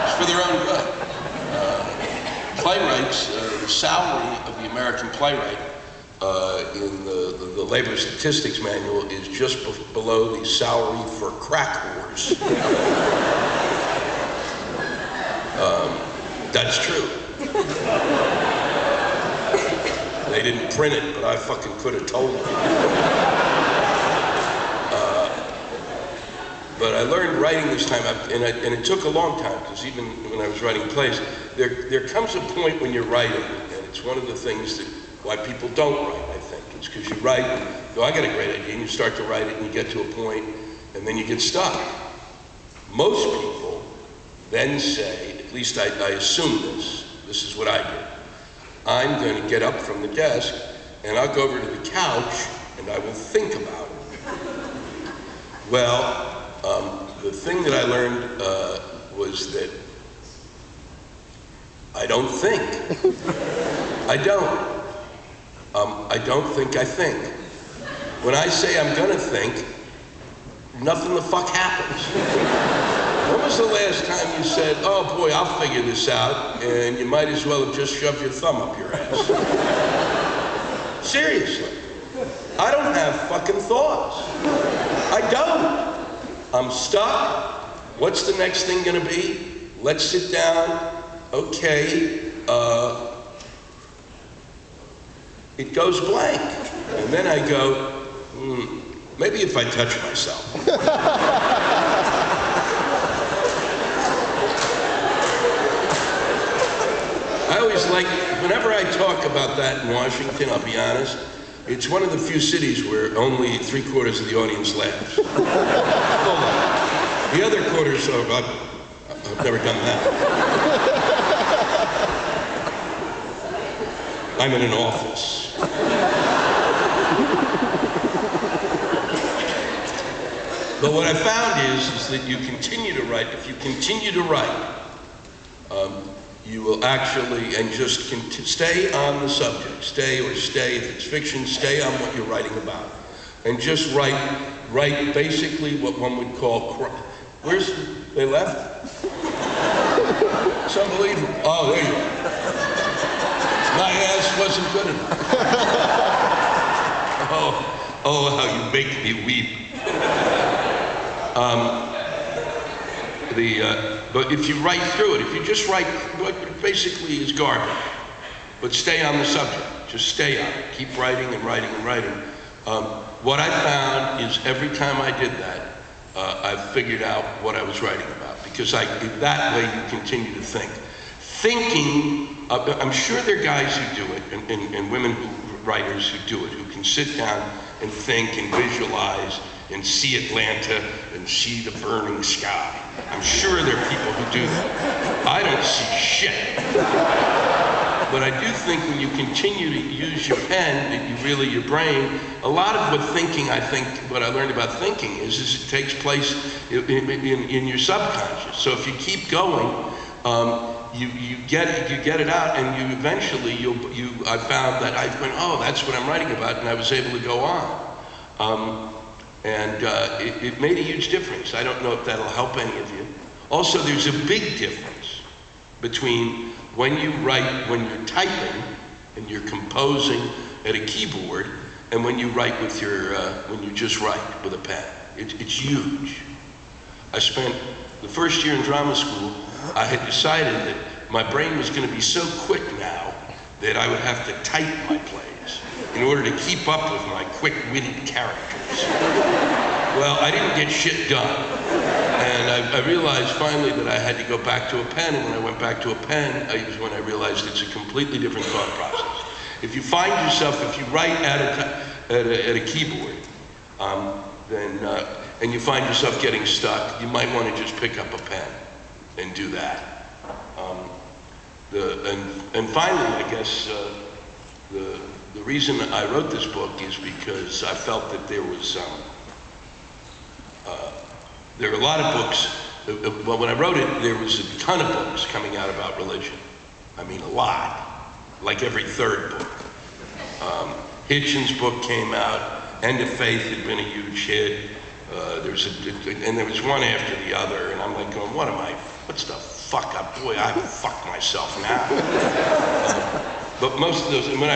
It's for their own good. Playwrights, the salary of the American playwright in the Labor Statistics Manual is just below the salary for crack whores. That's true. They didn't print it, but I fucking could have told them. But I learned writing this time, and it took a long time, because even when I was writing plays, there comes a point when you're writing, and it's one of the things that why people don't write, I think. It's because you write, I got a great idea, and you start to write it, and you get to a point, and then you get stuck. Most people then say, at least I assume this is what I did. I'm going to get up from the desk, and I'll go over to the couch, and I will think about it. Well, the thing that I learned was that I don't think. I don't. I don't think I think. When I say I'm gonna think, nothing the fuck happens. When was the last time you said, oh boy, I'll figure this out, and you might as well have just shoved your thumb up your ass? Seriously. I don't have fucking thoughts. I don't. I'm stuck. What's the next thing gonna be? Let's sit down. Okay. It goes blank. And then I go, maybe if I touch myself. I always like, whenever I talk about that in Washington, I'll be honest, it's one of the few cities where only 3/4 of the audience laughs. Hold on. The other quarters, I've never done that. I'm in an office. But what I found is that you continue to write. If you continue to write, you will actually, and just stay on the subject. Stay, if it's fiction, stay on what you're writing about. And just write basically what one would call, they left? It's unbelievable. Oh, there you are. My ass wasn't good enough. Oh, how you make me weep. But if you write through it, if you just write what basically is garbage, but stay on the subject, just stay on it, keep writing and writing and writing. What I found is every time I did that, I figured out what I was writing about, because that way you continue to think. Thinking, I'm sure there are guys who do it, and women writers who do it, who can sit down and think and visualize and see Atlanta and see the burning sky. I'm sure there are people who do that. I don't see shit. But I do think when you continue to use your pen, your brain, a lot of what I learned about thinking is it takes place in your subconscious. So if you keep going, you get it out, and you eventually, I found that I went, oh, that's what I'm writing about, and I was able to go on. It made a huge difference. I don't know if that'll help any of you. Also, there's a big difference between when you write, when you're typing and you're composing at a keyboard, and when you write with when you just write with a pen. It's huge. I spent the first year in drama school, I had decided that my brain was going to be so quick now that I would have to type my plays in order to keep up with my quick-witted characters. Well, I didn't get shit done. And I realized finally that I had to go back to a pen, and when I went back to a pen, it was when I realized it's a completely different thought process. If you find yourself, if you write at a keyboard, and you find yourself getting stuck, you might want to just pick up a pen and do that. And finally, I guess, the reason I wrote this book is because I felt that there are a lot of books, but when I wrote it, there was a ton of books coming out about religion. I mean, a lot, like every third book. Hitchens' book came out, End of Faith had been a huge hit, And there was one after the other, and I'm like going, what's the fuck up? Boy, I fucked myself now. But most of those, and when I